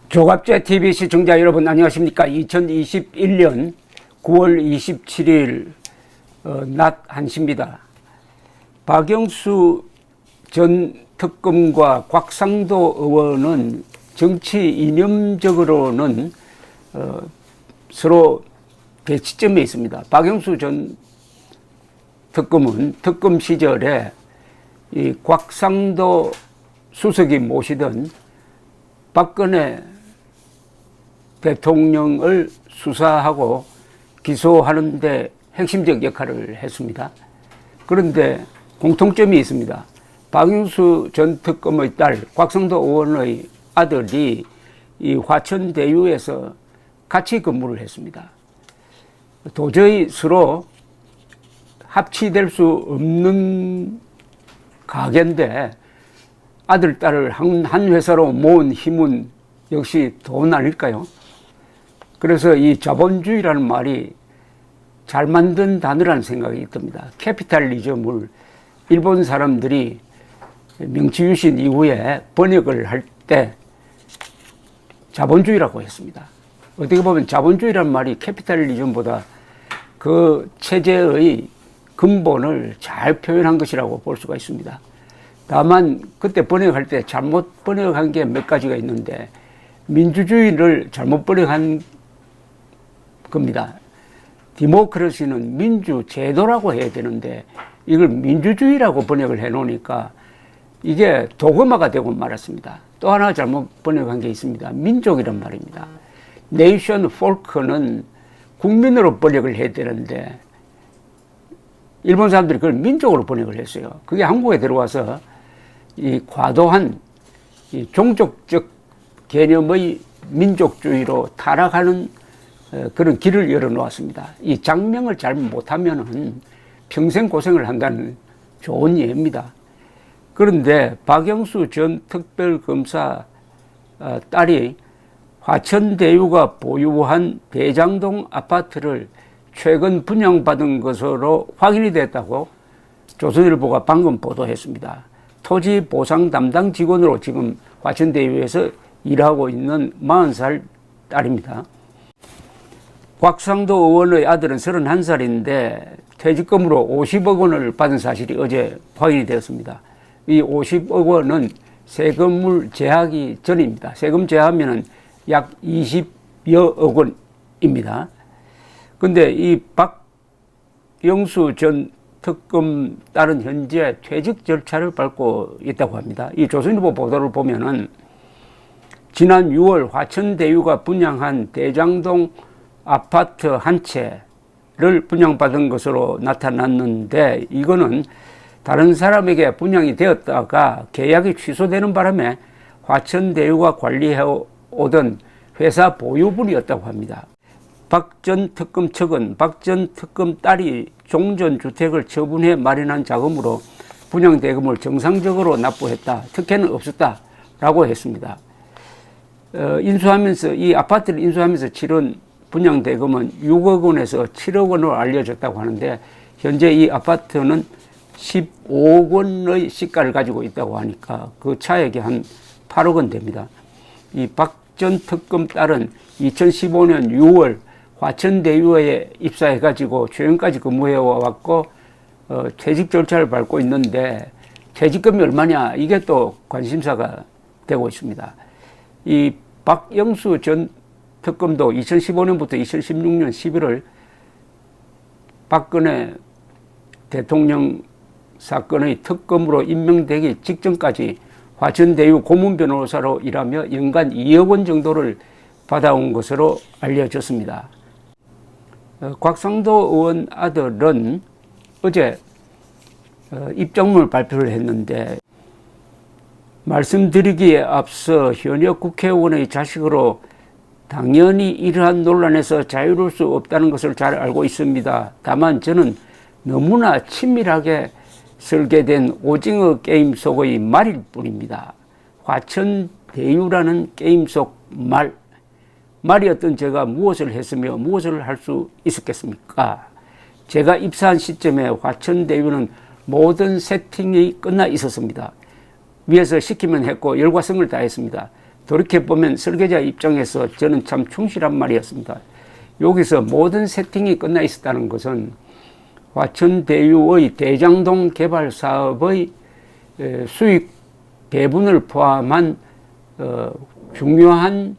조갑제 TV 시청자 여러분 안녕하십니까. 2021년 9월 27일 낮 1시입니다. 박영수 전 특검과 곽상도 의원은 정치 이념적으로는 서로 대치점에 있습니다. 박영수 전 특검은 특검 시절에 이 곽상도 수석이 모시던 박근혜 대통령을 수사하고 기소하는 데 핵심적 역할을 했습니다. 그런데 공통점이 있습니다. 박영수 전 특검의 딸 곽상도 의원의 아들이 이 화천대유에서 같이 근무를 했습니다. 도저히 서로 합치될 수 없는 가게인데 아들, 딸을 한 회사로 모은 힘은 역시 돈 아닐까요? 그래서 이 자본주의라는 말이 잘 만든 단어라는 생각이 듭니다. 캐피탈리즘을 일본 사람들이 명치유신 이후에 번역을 할 때 자본주의라고 했습니다. 어떻게 보면 자본주의라는 말이 캐피탈리즘보다 그 체제의 근본을 잘 표현한 것이라고 볼 수가 있습니다. 다만 그때 번역할 때 잘못 번역한 게 몇 가지가 있는데 민주주의를 잘못 번역한 겁니다. 디모크라시는 민주제도라고 해야 되는데 이걸 민주주의라고 번역을 해놓으니까 이게 도그마가 되고 말았습니다. 또 하나 잘못 번역한 게 있습니다. 민족이란 말입니다. 네이션 폴크는 국민으로 번역을 해야 되는데 일본 사람들이 그걸 민족으로 번역을 했어요. 그게 한국에 들어와서 이 과도한 이 종족적 개념의 민족주의로 타락하는 그런 길을 열어놓았습니다. 이 장명을 잘 못하면은 평생 고생을 한다는 좋은 예입니다. 그런데 박영수 전 특별검사 딸이 화천대유가 보유한 대장동 아파트를 최근 분양받은 것으로 확인이 됐다고 조선일보가 방금 보도했습니다. 토지 보상 담당 직원으로 지금 화천대유에서 일하고 있는 40살 딸입니다. 곽상도 의원의 아들은 31살인데 퇴직금으로 50억 원을 받은 사실이 어제 확인이 되었습니다. 이 50억 원은 세금을 제하기 전입니다. 세금 제하면 약 20여억 원입니다. 근데 이 박영수 전 특검 딸은 현재 퇴직 절차를 밟고 있다고 합니다. 이 조선일보 보도를 보면은 지난 6월 화천대유가 분양한 대장동 아파트 한 채를 분양받은 것으로 나타났는데 이거는 다른 사람에게 분양이 되었다가 계약이 취소되는 바람에 화천대유가 관리해 오던 회사 보유분이었다고 합니다. 박 전 특검 측은 박 전 특검 딸이 종전주택을 처분해 마련한 자금으로 분양대금을 정상적으로 납부했다. 특혜는 없었다라고 했습니다. 인수하면서 이 아파트를 인수하면서 치른 분양대금은 6억 원에서 7억 원으로 알려졌다고 하는데 현재 이 아파트는 15억 원의 시가를 가지고 있다고 하니까 그 차액이 한 8억 원 됩니다. 이 박 전 특검 딸은 2015년 6월 화천대유에 입사해가지고 최근까지 근무해 왔고 퇴직 절차를 밟고 있는데 퇴직금이 얼마냐 이게 또 관심사가 되고 있습니다. 이 박영수 전 특검도 2015년부터 2016년 11월 박근혜 대통령 사건의 특검으로 임명되기 직전까지 화천대유 고문 변호사로 일하며 연간 2억 원 정도를 받아온 것으로 알려졌습니다. 곽상도 의원 아들은 어제 입장문을 발표를 했는데 말씀드리기에 앞서 현역 국회의원의 자식으로 당연히 이러한 논란에서 자유로울 수 없다는 것을 잘 알고 있습니다. 다만 저는 너무나 친밀하게 설계된 오징어 게임 속의 말일 뿐입니다. 화천대유라는 게임 속 말이었던 제가 무엇을 했으며 무엇을 할 수 있었겠습니까? 제가 입사한 시점에 화천대유는 모든 세팅이 끝나 있었습니다. 위에서 시키면 했고 열과성을 다했습니다. 돌이켜보면 설계자 입장에서 저는 참 충실한 말이었습니다. 여기서 모든 세팅이 끝나 있었다는 것은 화천대유의 대장동 개발 사업의 수익 배분을 포함한 중요한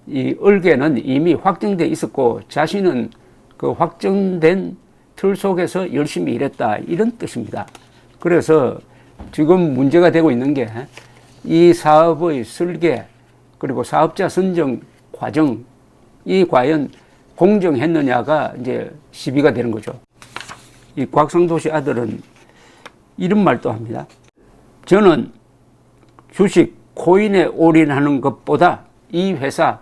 이 얼개는 이미 확정돼 있었고 자신은 그 확정된 틀 속에서 열심히 일했다, 이런 뜻입니다. 그래서 지금 문제가 되고 있는 게 이 사업의 설계 그리고 사업자 선정 과정이 과연 공정했느냐가 이제 시비가 되는 거죠. 이 곽상도 씨 아들은 이런 말도 합니다. 저는 주식 코인에 올인하는 것보다 이 회사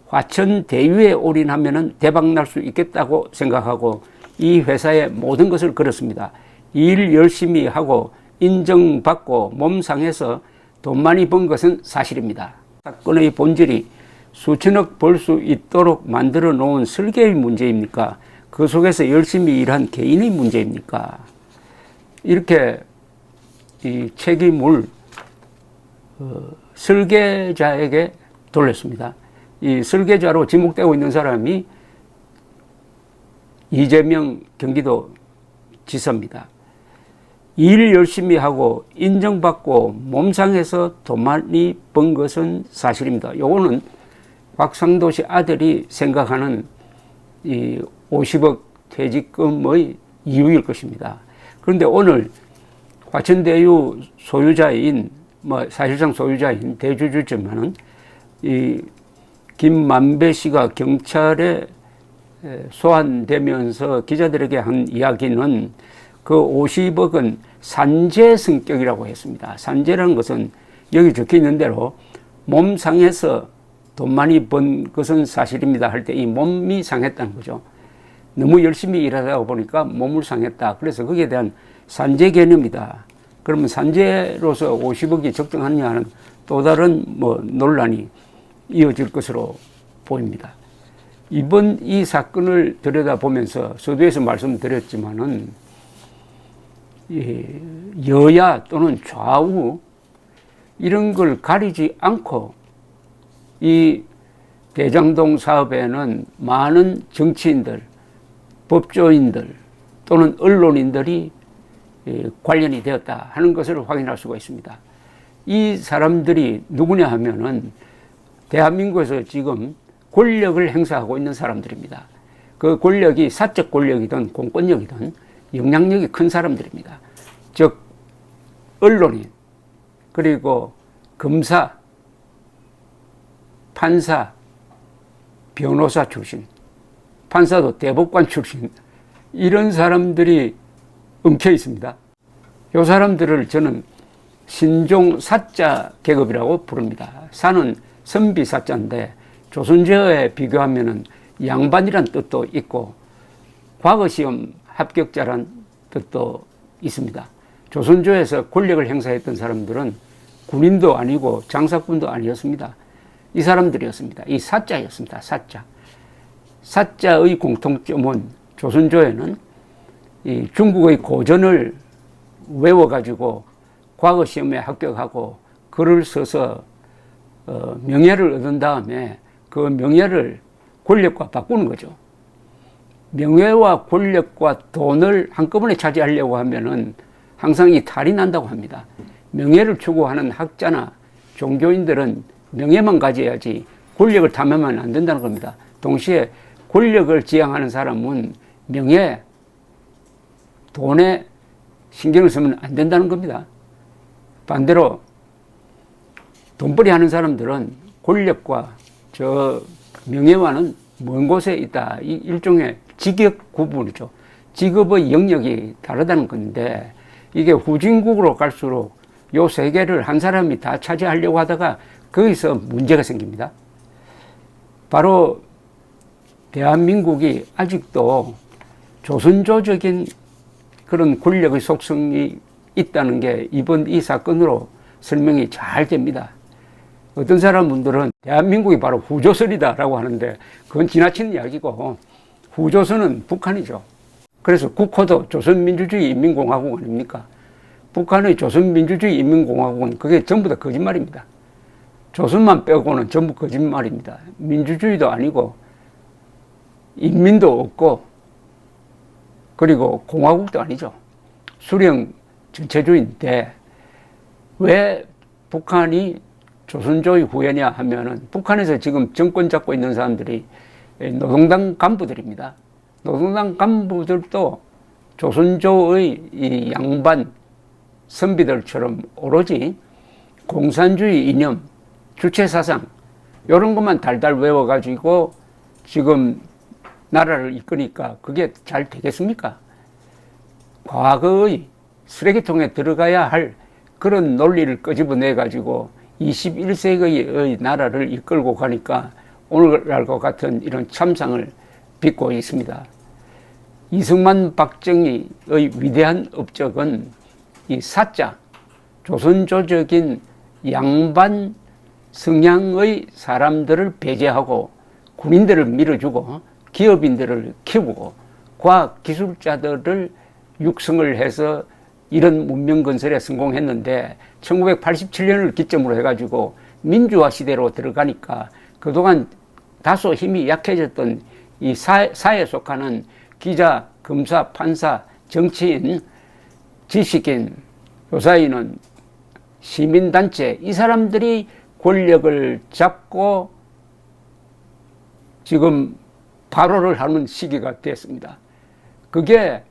화천대유에 올인하면 대박 날 수 있겠다고 생각하고 이 회사의 모든 것을 걸었습니다. 일 열심히 하고 인정받고 몸 상해서 돈 많이 번 것은 사실입니다. 사건의 본질이 수천억 벌 수 있도록 만들어 놓은 설계의 문제입니까? 그 속에서 열심히 일한 개인의 문제입니까? 이렇게 이 책임을 설계자에게 돌렸습니다. 이 설계자로 지목되고 있는 사람이 이재명 경기도 지사입니다. 일 열심히 하고 인정받고 몸상해서 돈 많이 번 것은 사실입니다. 요거는 곽상도 씨 아들이 생각하는 이 50억 퇴직금의 이유일 것입니다. 그런데 오늘 화천대유 소유자인, 사실상 소유자인 대주주지만은 이 김만배 씨가 경찰에 소환되면서 기자들에게 한 이야기는 그 50억은 산재 성격이라고 했습니다. 산재라는 것은 여기 적혀 있는 대로 몸 상해서 돈 많이 번 것은 사실입니다 할 때 이 몸이 상했다는 거죠. 너무 열심히 일하다 보니까 몸을 상했다. 그래서 거기에 대한 산재 개념이다. 그러면 산재로서 50억이 적정하느냐 하는 또 다른 논란이 이어질 것으로 보입니다. 이번 이 사건을 들여다보면서 서두에서 말씀드렸지만은 여야 또는 좌우 이런 걸 가리지 않고 이 대장동 사업에는 많은 정치인들, 법조인들 또는 언론인들이 관련이 되었다 하는 것을 확인할 수가 있습니다. 이 사람들이 누구냐 하면은 대한민국에서 지금 권력을 행사하고 있는 사람들입니다. 그 권력이 사적 권력이든 공권력이든 영향력이 큰 사람들입니다. 즉 언론인, 그리고 검사, 판사, 변호사 출신, 판사도 대법관 출신, 이런 사람들이 엉켜 있습니다. 이 사람들을 저는 신종 사자 계급이라고 부릅니다. 사는 선비 사자인데 조선제에 비교하면 양반이란 뜻도 있고 과거 시험 합격자란 뜻도 있습니다. 조선조에서 권력을 행사했던 사람들은 군인도 아니고 장사꾼도 아니었습니다. 이 사람들이었습니다. 이 사자였습니다. 사자. 사자의 공통점은 조선조에는 이 중국의 고전을 외워가지고 과거 시험에 합격하고 글을 써서 명예를 얻은 다음에 그 명예를 권력과 바꾸는 거죠. 명예와 권력과 돈을 한꺼번에 차지하려고 하면은 항상 이 탈이 난다고 합니다. 명예를 추구하는 학자나 종교인들은 명예만 가져야지 권력을 탐하면 안 된다는 겁니다. 동시에 권력을 지향하는 사람은 명예, 돈에 신경을 쓰면 안 된다는 겁니다. 반대로 돈벌이 하는 사람들은 권력과 저 명예와는 먼 곳에 있다. 이 일종의 직업 구분이죠. 직업의 영역이 다르다는 건데 이게 후진국으로 갈수록 요 세 개를 한 사람이 다 차지하려고 하다가 거기서 문제가 생깁니다. 바로 대한민국이 아직도 조선조적인 그런 권력의 속성이 있다는 게 이번 이 사건으로 설명이 잘 됩니다. 어떤 사람분들은 대한민국이 바로 후조선이다라고 하는데 그건 지나친 이야기고 후조선은 북한이죠. 그래서 국호도 조선민주주의 인민공화국 아닙니까? 북한의 조선민주주의 인민공화국은 그게 전부 다 거짓말입니다. 조선만 빼고는 전부 거짓말입니다. 민주주의도 아니고 인민도 없고 그리고 공화국도 아니죠. 수령 전체주의인데 왜 북한이 조선조의 후예냐 하면은 북한에서 지금 정권 잡고 있는 사람들이 노동당 간부들입니다. 노동당 간부들도 조선조의 이 양반 선비들처럼 오로지 공산주의 이념, 주체사상 이런 것만 달달 외워가지고 지금 나라를 이끄니까 그게 잘 되겠습니까? 과거의 쓰레기통에 들어가야 할 그런 논리를 끄집어내가지고 21세기의 나라를 이끌고 가니까 오늘날과 같은 이런 참상을 빚고 있습니다. 이승만 박정희의 위대한 업적은 이 사자, 조선조적인 양반 성향의 사람들을 배제하고 군인들을 밀어주고 기업인들을 키우고 과학기술자들을 육성을 해서 이런 문명 건설에 성공했는데 1987년을 기점으로 해가지고 민주화 시대로 들어가니까 그동안 다소 힘이 약해졌던 이 사회에 속하는 기자, 검사, 판사, 정치인, 지식인, 교사인은 시민단체 이 사람들이 권력을 잡고 지금 발호를 하는 시기가 됐습니다. 그게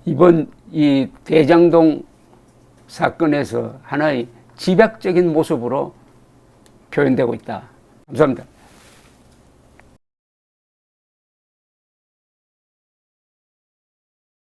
이번 이 대장동 사건에서 하나의 집약적인 모습으로 표현되고 있다. 감사합니다.